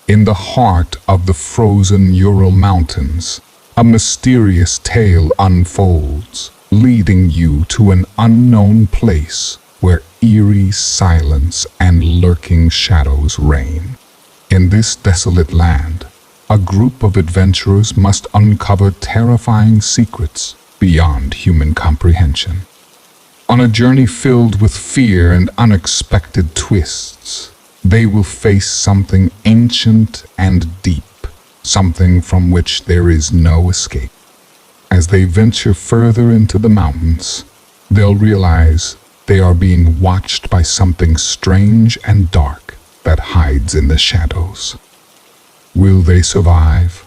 In the heart of the frozen Ural Mountains, a mysterious tale unfolds, leading you to an unknown place where eerie silence and lurking shadows reign. In this desolate land, a group of adventurers must uncover terrifying secrets beyond human comprehension. On a journey filled with fear and unexpected twists, they will face something ancient and deep, something from which there is no escape. As they venture further into the mountains, they'll realize they are being watched by something strange and dark that hides in the shadows. Will they survive?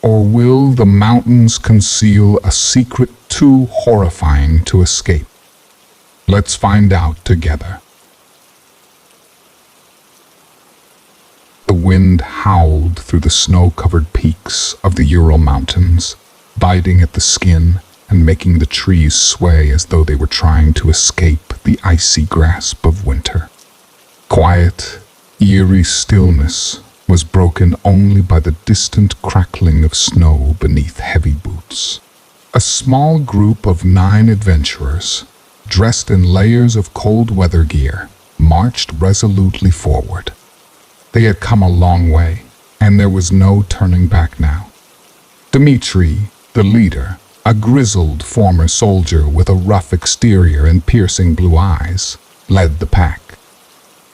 Or will the mountains conceal a secret too horrifying to escape? Let's find out together. The wind howled through the snow-covered peaks of the Ural Mountains, biting at the skin and making the trees sway as though they were trying to escape the icy grasp of winter. Quiet, eerie stillness was broken only by the distant crackling of snow beneath heavy boots. A small group of 9 adventurers, dressed in layers of cold weather gear, marched resolutely forward. They had come a long way, and there was no turning back now. Dmitri, the leader, a grizzled former soldier with a rough exterior and piercing blue eyes, led the pack.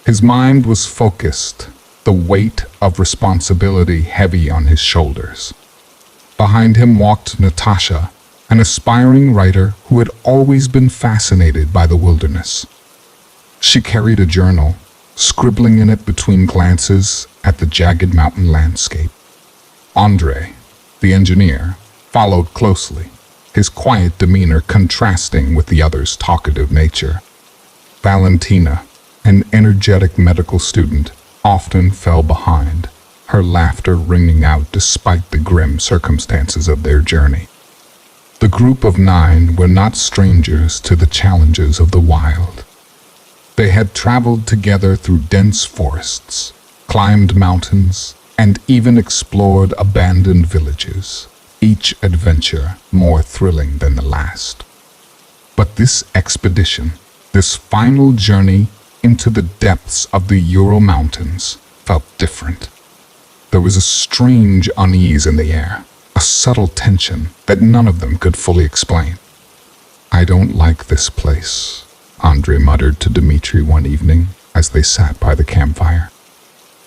His mind was focused, the weight of responsibility heavy on his shoulders. Behind him walked Natasha, an aspiring writer who had always been fascinated by the wilderness. She carried a journal, scribbling in it between glances at the jagged mountain landscape. Andrei, the engineer, followed closely, his quiet demeanor contrasting with the other's talkative nature. Valentina, an energetic medical student, often fell behind, her laughter ringing out despite the grim circumstances of their journey. The group of 9 were not strangers to the challenges of the wild. They had traveled together through dense forests, climbed mountains, and even explored abandoned villages, each adventure more thrilling than the last. But this expedition, this final journey into the depths of the Ural Mountains, felt different. There was a strange unease in the air, a subtle tension that none of them could fully explain. "I don't like this place," Andrei muttered to Dmitri one evening as they sat by the campfire.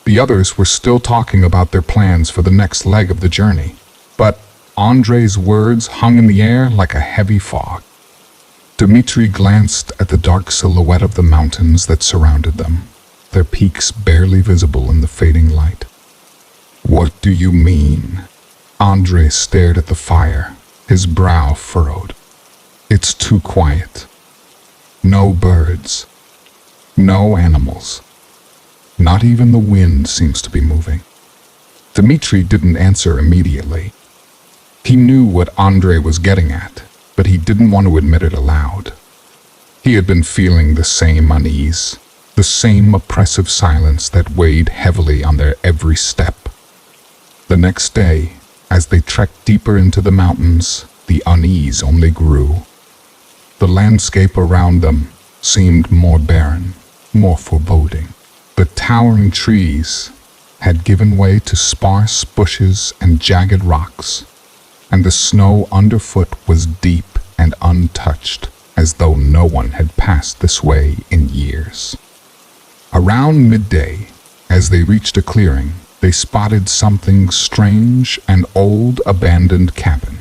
The others were still talking about their plans for the next leg of the journey, but Andrei's words hung in the air like a heavy fog. Dmitri glanced at the dark silhouette of the mountains that surrounded them, their peaks barely visible in the fading light. "What do you mean?" Andrei stared at the fire, his brow furrowed. "It's too quiet. No birds. No animals. Not even the wind seems to be moving." Dmitri didn't answer immediately. He knew what Andrei was getting at, but he didn't want to admit it aloud. He had been feeling the same unease, the same oppressive silence that weighed heavily on their every step. The next day, as they trekked deeper into the mountains, the unease only grew. The landscape around them seemed more barren, more foreboding. The towering trees had given way to sparse bushes and jagged rocks, and the snow underfoot was deep and untouched, as though no one had passed this way in years. Around midday, as they reached a clearing, they spotted something strange, an old abandoned cabin.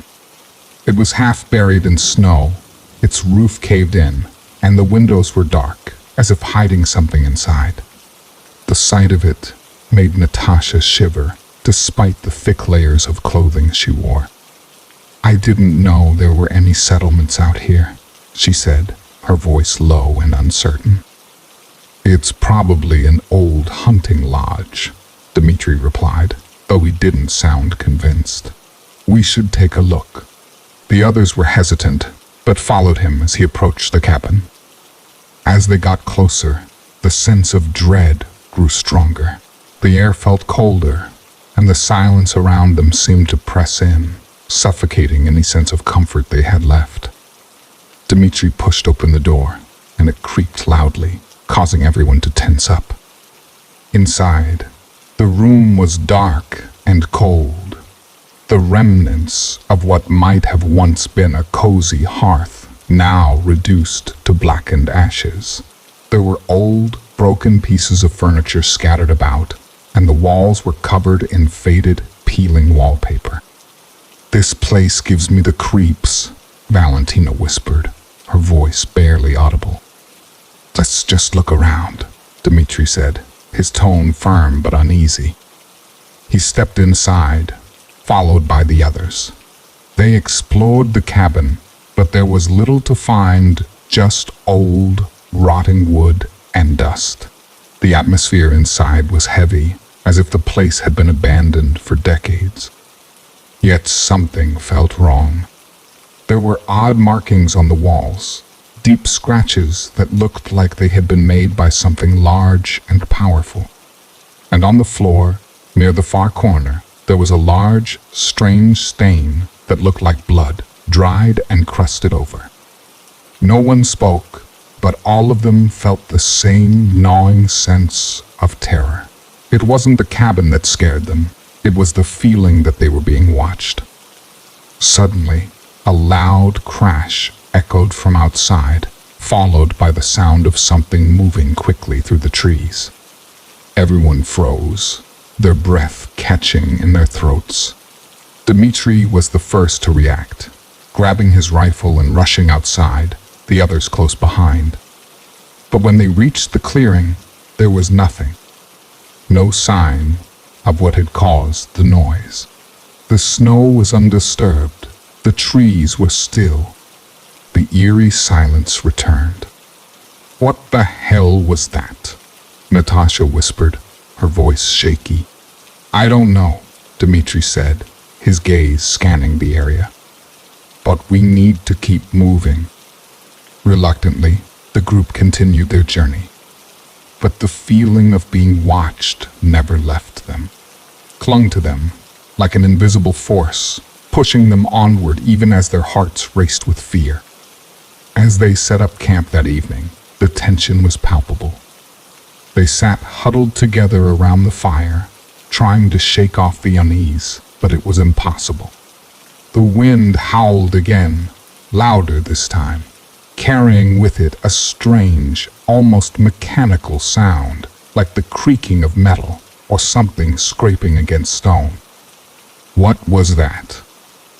It was half buried in snow, its roof caved in, and the windows were dark, as if hiding something inside. The sight of it made Natasha shiver, despite the thick layers of clothing she wore. "I didn't know there were any settlements out here," she said, her voice low and uncertain. "It's probably an old hunting lodge," Dmitri replied, though he didn't sound convinced. "We should take a look." The others were hesitant, but followed him as he approached the cabin. As they got closer, the sense of dread grew stronger. The air felt colder, and the silence around them seemed to press in, suffocating any sense of comfort they had left. Dmitri pushed open the door, and it creaked loudly, causing everyone to tense up. Inside, the room was dark and cold, the remnants of what might have once been a cozy hearth, now reduced to blackened ashes. There were old, broken pieces of furniture scattered about, and the walls were covered in faded, peeling wallpaper. "This place gives me the creeps," Valentina whispered, her voice barely audible. "Let's just look around," Dmitri said, his tone firm but uneasy. He stepped inside, followed by the others. They explored the cabin, but there was little to find, just old, rotting wood and dust. The atmosphere inside was heavy, as if the place had been abandoned for decades. Yet something felt wrong. There were odd markings on the walls, deep scratches that looked like they had been made by something large and powerful. And on the floor, near the far corner, there was a large, strange stain that looked like blood, dried and crusted over. No one spoke, but all of them felt the same gnawing sense of terror. It wasn't the cabin that scared them. It was the feeling that they were being watched. Suddenly, a loud crash echoed from outside, followed by the sound of something moving quickly through the trees. Everyone froze, their breath catching in their throats. Dmitri was the first to react, grabbing his rifle and rushing outside, the others close behind. But when they reached the clearing, there was nothing. No sign of what had caused the noise. The snow was undisturbed. The trees were still. The eerie silence returned. "What the hell was that?" Natasha whispered, her voice shaky. "I don't know," Dmitri said, his gaze scanning the area. "But we need to keep moving." Reluctantly, the group continued their journey. But the feeling of being watched never left them, clung to them like an invisible force, pushing them onward even as their hearts raced with fear. As they set up camp that evening, the tension was palpable. They sat huddled together around the fire, trying to shake off the unease, but it was impossible. The wind howled again, louder this time, carrying with it a strange, almost mechanical sound, like the creaking of metal or something scraping against stone. "What was that?"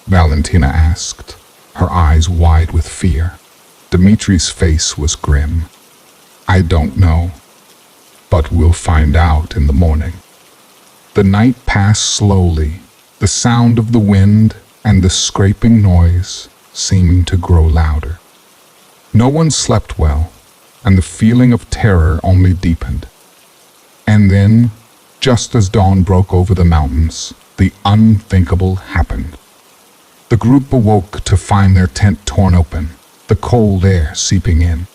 Valentina asked, her eyes wide with fear. Dmitri's face was grim. "I don't know, but we'll find out in the morning." The night passed slowly, the sound of the wind and the scraping noise seeming to grow louder. No one slept well, and the feeling of terror only deepened. And then, just as dawn broke over the mountains, the unthinkable happened. The group awoke to find their tent torn open, the cold air seeping in.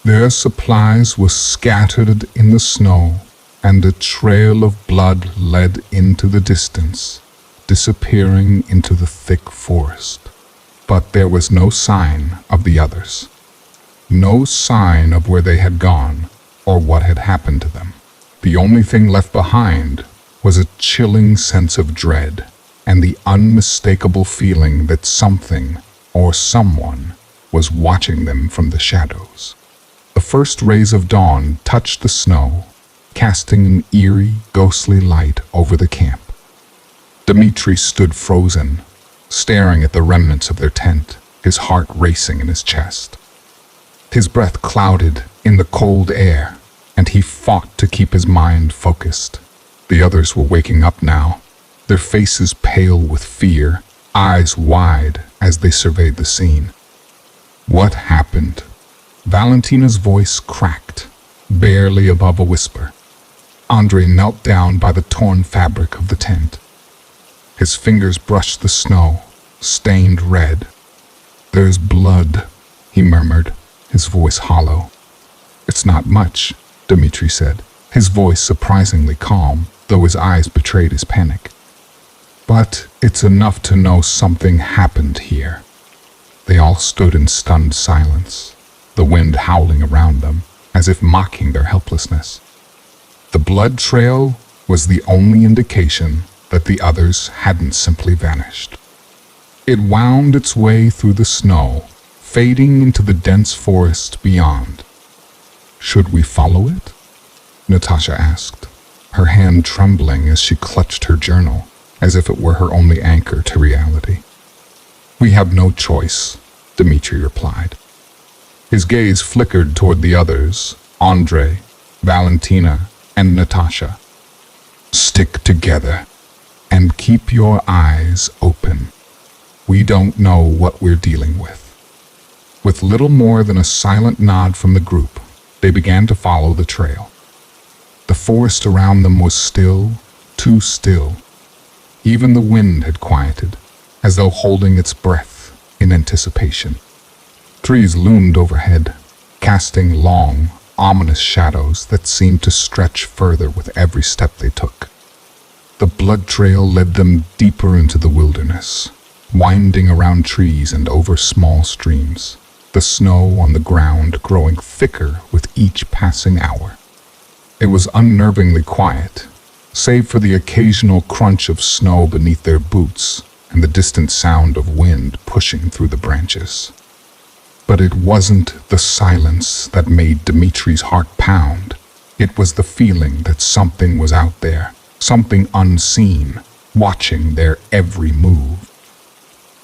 Their supplies were scattered in the snow, and a trail of blood led into the distance, disappearing into the thick forest. But there was no sign of the others. No sign of where they had gone or what had happened to them. The only thing left behind was a chilling sense of dread and the unmistakable feeling that something or someone was watching them from the shadows. The first rays of dawn touched the snow, casting an eerie, ghostly light over the camp. Dmitri stood frozen, staring at the remnants of their tent, his heart racing in his chest. His breath clouded in the cold air, and he fought to keep his mind focused. The others were waking up now, their faces pale with fear, eyes wide as they surveyed the scene. "What happened?" Valentina's voice cracked, barely above a whisper. Andrei knelt down by the torn fabric of the tent. His fingers brushed the snow, stained red. "There's blood," he murmured, his voice hollow. "It's not much," Dmitri said, his voice surprisingly calm, though his eyes betrayed his panic. "But it's enough to know something happened here." They all stood in stunned silence, the wind howling around them, as if mocking their helplessness. The blood trail was the only indication that the others hadn't simply vanished. It wound its way through the snow, fading into the dense forest beyond. "Should we follow it?" Natasha asked, her hand trembling as she clutched her journal, as if it were her only anchor to reality. "We have no choice," Dmitri replied. His gaze flickered toward the others, Andre, Valentina, and Natasha. "Stick together and keep your eyes open. We don't know what we're dealing with." With little more than a silent nod from the group, they began to follow the trail. The forest around them was still, too still. Even the wind had quieted, as though holding its breath in anticipation. Trees loomed overhead, casting long, ominous shadows that seemed to stretch further with every step they took. The blood trail led them deeper into the wilderness, winding around trees and over small streams, the snow on the ground growing thicker with each passing hour. It was unnervingly quiet, save for the occasional crunch of snow beneath their boots and the distant sound of wind pushing through the branches. But it wasn't the silence that made Dmitri's heart pound. It was the feeling that something was out there, something unseen, watching their every move.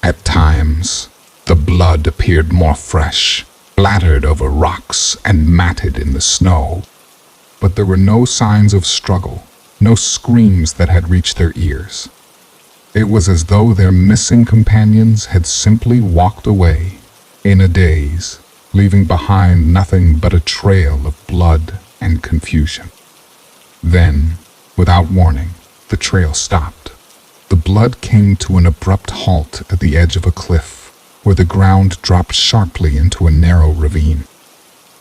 At times, the blood appeared more fresh, splattered over rocks and matted in the snow. But there were no signs of struggle, no screams that had reached their ears. It was as though their missing companions had simply walked away in a daze, leaving behind nothing but a trail of blood and confusion. Then, without warning, the trail stopped. The blood came to an abrupt halt at the edge of a cliff, where the ground dropped sharply into a narrow ravine.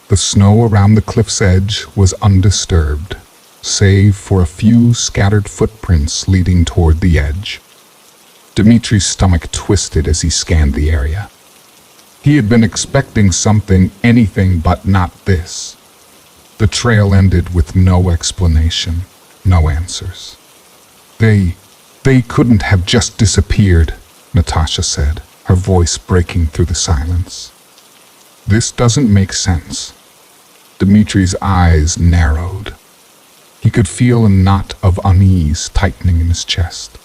The snow around the cliff's edge was undisturbed, save for a few scattered footprints leading toward the edge. Dmitri's stomach twisted as he scanned the area. He had been expecting something, anything but not this. The trail ended with no explanation, no answers. They couldn't have just disappeared, Natasha said, her voice breaking through the silence. "This doesn't make sense." Dmitri's eyes narrowed. He could feel a knot of unease tightening in his chest.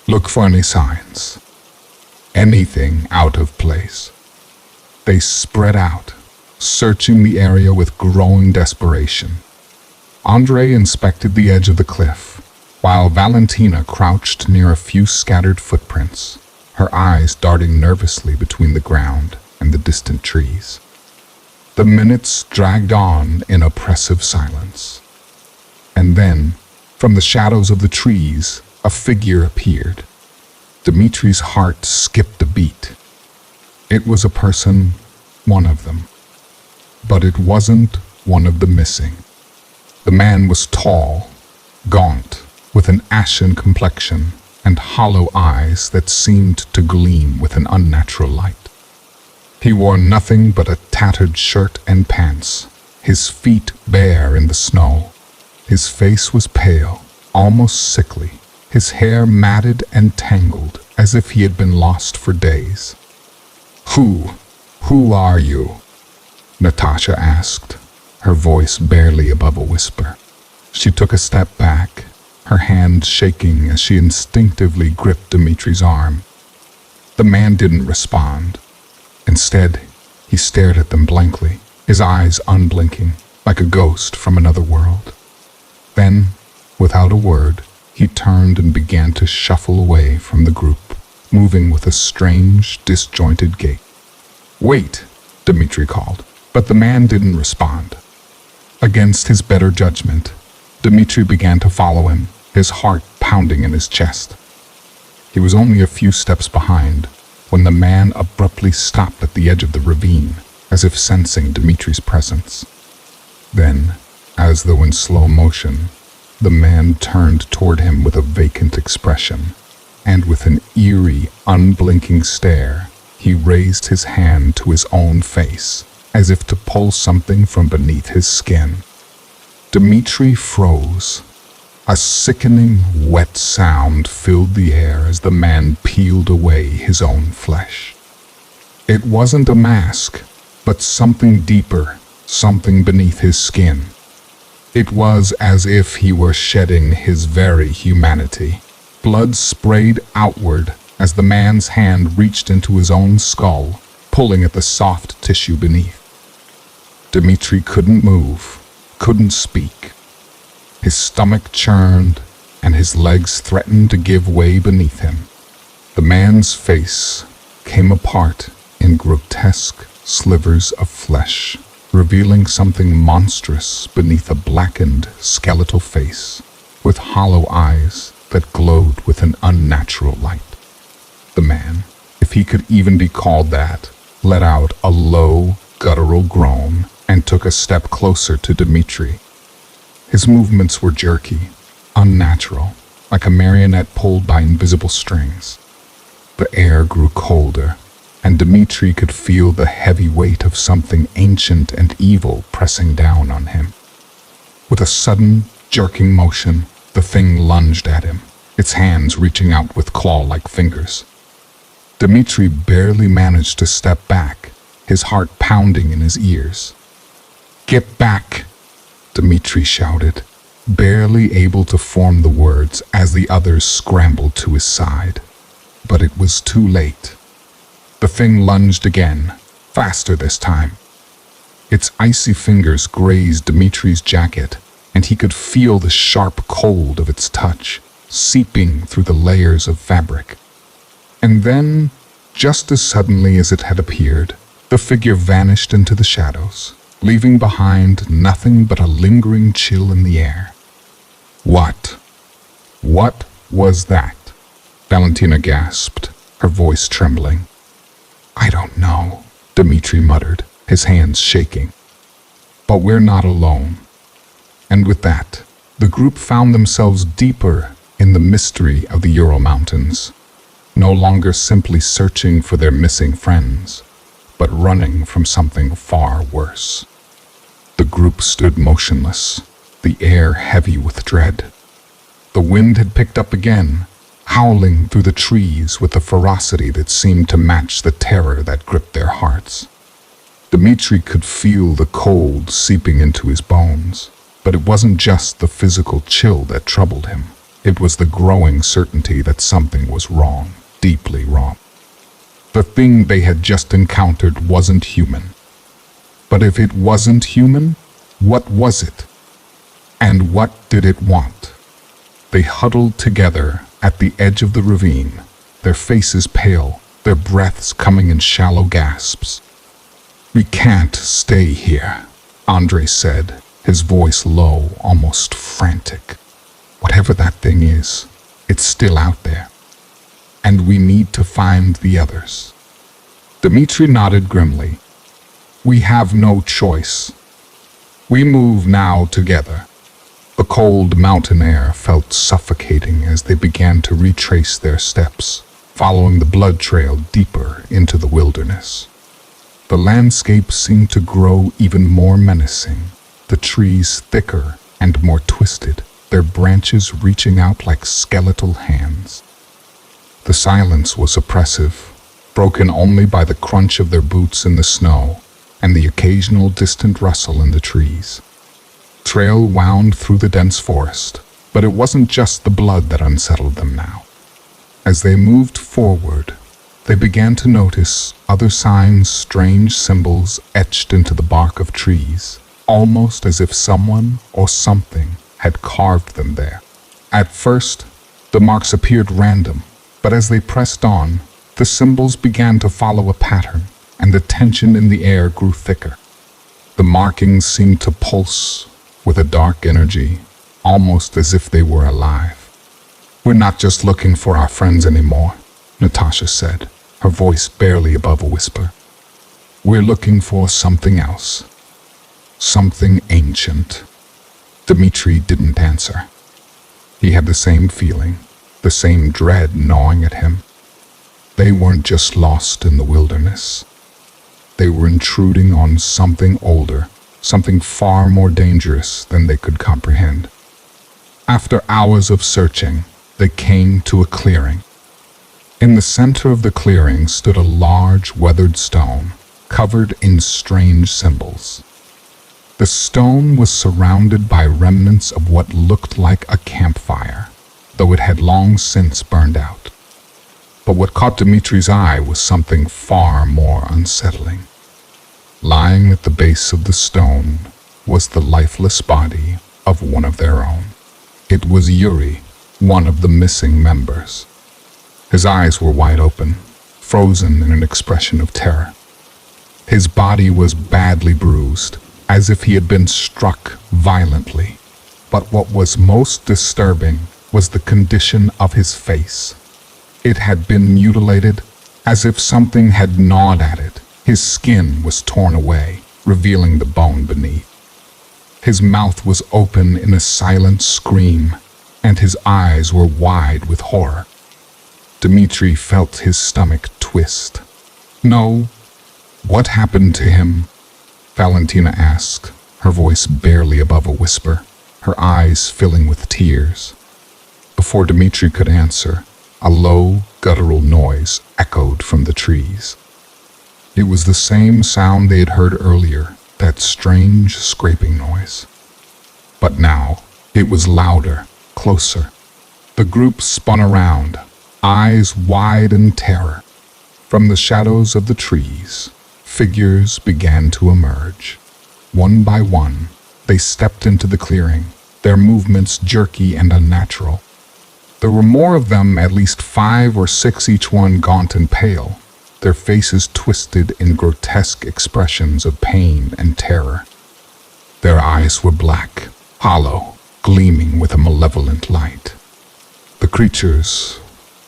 "Look for any signs. Anything out of place." They spread out, searching the area with growing desperation. Andre inspected the edge of the cliff, while Valentina crouched near a few scattered footprints, her eyes darting nervously between the ground and the distant trees. The minutes dragged on in oppressive silence. And then, from the shadows of the trees, a figure appeared. Dmitri's heart skipped a beat. It was a person, one of them. But it wasn't one of the missing. The man was tall, gaunt, with an ashen complexion and hollow eyes that seemed to gleam with an unnatural light. He wore nothing but a tattered shirt and pants, his feet bare in the snow. His face was pale, almost sickly, his hair matted and tangled as if he had been lost for days. Who are you?" Natasha asked, her voice barely above a whisper. She took a step back, her hand shaking as she instinctively gripped Dmitri's arm. The man didn't respond. Instead, he stared at them blankly, his eyes unblinking, like a ghost from another world. Then, without a word, he turned and began to shuffle away from the group, moving with a strange, disjointed gait. "Wait," Dmitri called, but the man didn't respond. Against his better judgment, Dmitri began to follow him, his heart pounding in his chest. He was only a few steps behind when the man abruptly stopped at the edge of the ravine, as if sensing Dmitri's presence. Then, As though in slow motion, the man turned toward him with a vacant expression, and with an eerie, unblinking stare, he raised his hand to his own face, as if to pull something from beneath his skin. Dmitri froze. A sickening, wet sound filled the air as the man peeled away his own flesh. It wasn't a mask, but something deeper, something beneath his skin. It was as if he were shedding his very humanity. Blood sprayed outward as the man's hand reached into his own skull, pulling at the soft tissue beneath. Dmitri couldn't move, couldn't speak. His stomach churned, and his legs threatened to give way beneath him. The man's face came apart in grotesque slivers of flesh, revealing something monstrous beneath a blackened, skeletal face, with hollow eyes that glowed with an unnatural light. The man, if he could even be called that, let out a low, guttural groan and took a step closer to Dmitri. His movements were jerky, unnatural, like a marionette pulled by invisible strings. The air grew colder, and Dmitri could feel the heavy weight of something ancient and evil pressing down on him. With a sudden, jerking motion, the thing lunged at him, its hands reaching out with claw-like fingers. Dmitri barely managed to step back, his heart pounding in his ears. "Get back!" Dmitri shouted, barely able to form the words as the others scrambled to his side. But it was too late. The thing lunged again, faster this time. Its icy fingers grazed Dmitri's jacket, and he could feel the sharp cold of its touch, seeping through the layers of fabric. And then, just as suddenly as it had appeared, the figure vanished into the shadows, leaving behind nothing but a lingering chill in the air. What was that? Valentina gasped, her voice trembling. "I don't know," Dmitri muttered, his hands shaking. "But we're not alone." And with that, the group found themselves deeper in the mystery of the Ural Mountains, no longer simply searching for their missing friends, but running from something far worse. The group stood motionless, the air heavy with dread. The wind had picked up again, howling through the trees with a ferocity that seemed to match the terror that gripped their hearts. Dmitri could feel the cold seeping into his bones, but it wasn't just the physical chill that troubled him. It was the growing certainty that something was wrong, deeply wrong. The thing they had just encountered wasn't human. But if it wasn't human, what was it? And what did it want? They huddled together at the edge of the ravine, their faces pale, their breaths coming in shallow gasps. "We can't stay here," Andrei said, his voice low, almost frantic. "Whatever that thing is, it's still out there. And we need to find the others." Dmitri nodded grimly. "We have no choice. We move now together." The cold mountain air felt suffocating as they began to retrace their steps, following the blood trail deeper into the wilderness. The landscape seemed to grow even more menacing, the trees thicker and more twisted, their branches reaching out like skeletal hands. The silence was oppressive, broken only by the crunch of their boots in the snow and the occasional distant rustle in the trees. Trail wound through the dense forest, but it wasn't just the blood that unsettled them now. As they moved forward, they began to notice other signs, strange symbols etched into the bark of trees, almost as if someone or something had carved them there. At first, the marks appeared random, but as they pressed on, the symbols began to follow a pattern, and the tension in the air grew thicker. The markings seemed to pulse with a dark energy, almost as if they were alive. "We're not just looking for our friends anymore," Natasha said, her voice barely above a whisper. "We're looking for something else. Something ancient. Dmitri didn't answer. He had the same feeling, the same dread gnawing at him. They weren't just lost in the wilderness. They were intruding on something older, something far more dangerous than they could comprehend. After hours of searching, they came to a clearing. In the center of the clearing stood a large, weathered stone, covered in strange symbols. The stone was surrounded by remnants of what looked like a campfire, though it had long since burned out. But what caught Dmitri's eye was something far more unsettling. Lying at the base of the stone was the lifeless body of one of their own. It was Yuri, one of the missing members. His eyes were wide open, frozen in an expression of terror. His body was badly bruised, as if he had been struck violently. But what was most disturbing was the condition of his face. It had been mutilated, as if something had gnawed at it. His skin was torn away, revealing the bone beneath. His mouth was open in a silent scream, and his eyes were wide with horror. Dmitri felt his stomach twist. "No, what happened to him?" Valentina asked, her voice barely above a whisper, her eyes filling with tears. Before Dmitri could answer, a low, guttural noise echoed from the trees. It was the same sound they had heard earlier, that strange scraping noise. But now, it was louder, closer. The group spun around, eyes wide in terror. From the shadows of the trees, figures began to emerge. One by one, they stepped into the clearing, their movements jerky and unnatural. There were more of them, at least 5 or 6 each one, gaunt and pale, their faces twisted in grotesque expressions of pain and terror. Their eyes were black, hollow, gleaming with a malevolent light. The creatures,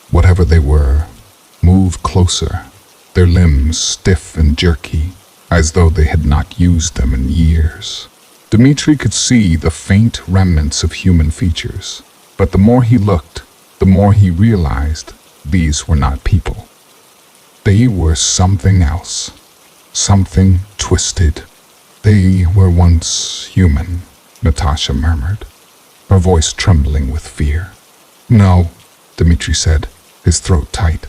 whatever they were, moved closer, their limbs stiff and jerky, as though they had not used them in years. Dmitri could see the faint remnants of human features, but the more he looked, the more he realized these were not people. They were something else, something twisted. "They were once human," Natasha murmured, her voice trembling with fear. "No," Dmitri said, his throat tight.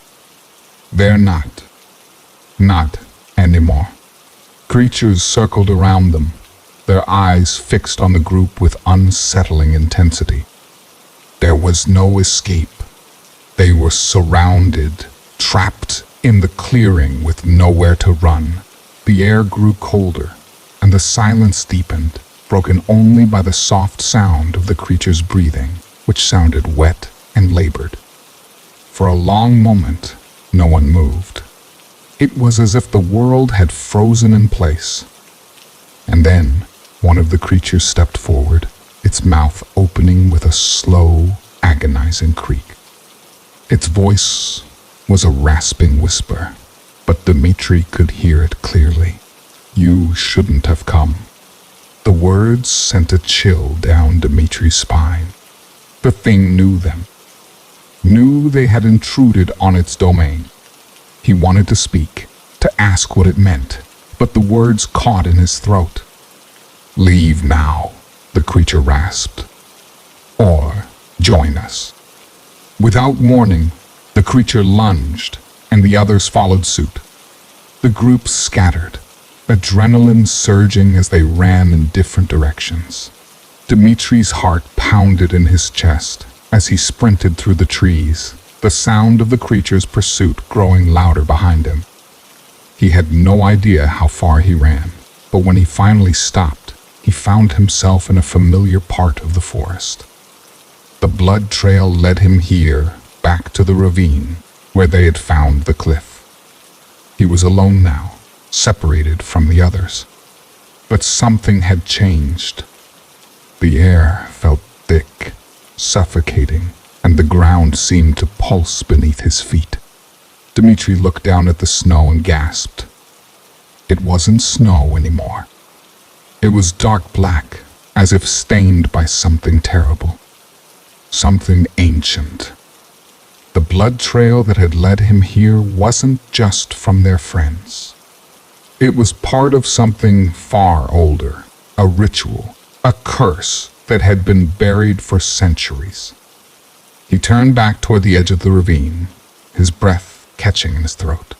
"They're not. Not anymore." Creatures circled around them, their eyes fixed on the group with unsettling intensity. There was no escape. They were surrounded, trapped in the clearing with nowhere to run. The air grew colder, and the silence deepened, broken only by the soft sound of the creature's breathing, which sounded wet and labored. For a long moment, no one moved. It was as if the world had frozen in place. And then, one of the creatures stepped forward, its mouth opening with a slow, agonizing creak. Its voice was a rasping whisper, but Dmitri could hear it clearly. "You shouldn't have come." The words sent a chill down Dmitri's spine. The thing knew them, knew they had intruded on its domain. He wanted to speak, to ask what it meant, but the words caught in his throat. "Leave now," the creature rasped. "Or join us." Without warning, the creature lunged, and the others followed suit. The group scattered, adrenaline surging as they ran in different directions. Dmitri's heart pounded in his chest as he sprinted through the trees, the sound of the creature's pursuit growing louder behind him. He had no idea how far he ran, but when he finally stopped, he found himself in a familiar part of the forest. The blood trail led him here, back to the ravine, where they had found the cliff. He was alone now, separated from the others. But something had changed. The air felt thick, suffocating, and the ground seemed to pulse beneath his feet. Dmitri looked down at the snow and gasped. It wasn't snow anymore. It was dark black, as if stained by something terrible, something ancient. The blood trail that had led him here wasn't just from their friends. It was part of something far older, a ritual, a curse that had been buried for centuries. He turned back toward the edge of the ravine, his breath catching in his throat.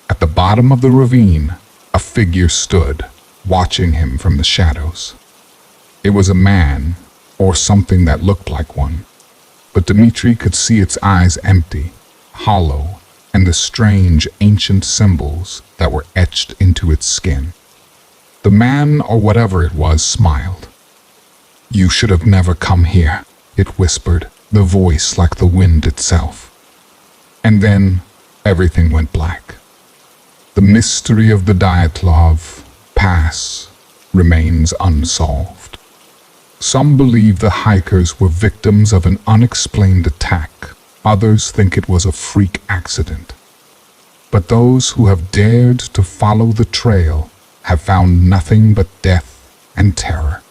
At the bottom of the ravine, a figure stood, watching him from the shadows. It was a man, or something that looked like one, but Dmitri could see its eyes empty, hollow, and the strange ancient symbols that were etched into its skin. The man, or whatever it was, smiled. "You should have never come here," it whispered, the voice like the wind itself. And then everything went black. The mystery of the Dyatlov pass remains unsolved. Some believe the hikers were victims of an unexplained attack. Others think it was a freak accident. But those who have dared to follow the trail have found nothing but death and terror.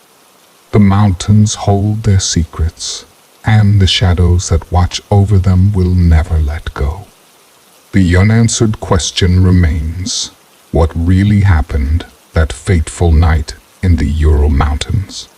The mountains hold their secrets, and the shadows that watch over them will never let go. The unanswered question remains: what really happened that fateful night in the Ural Mountains?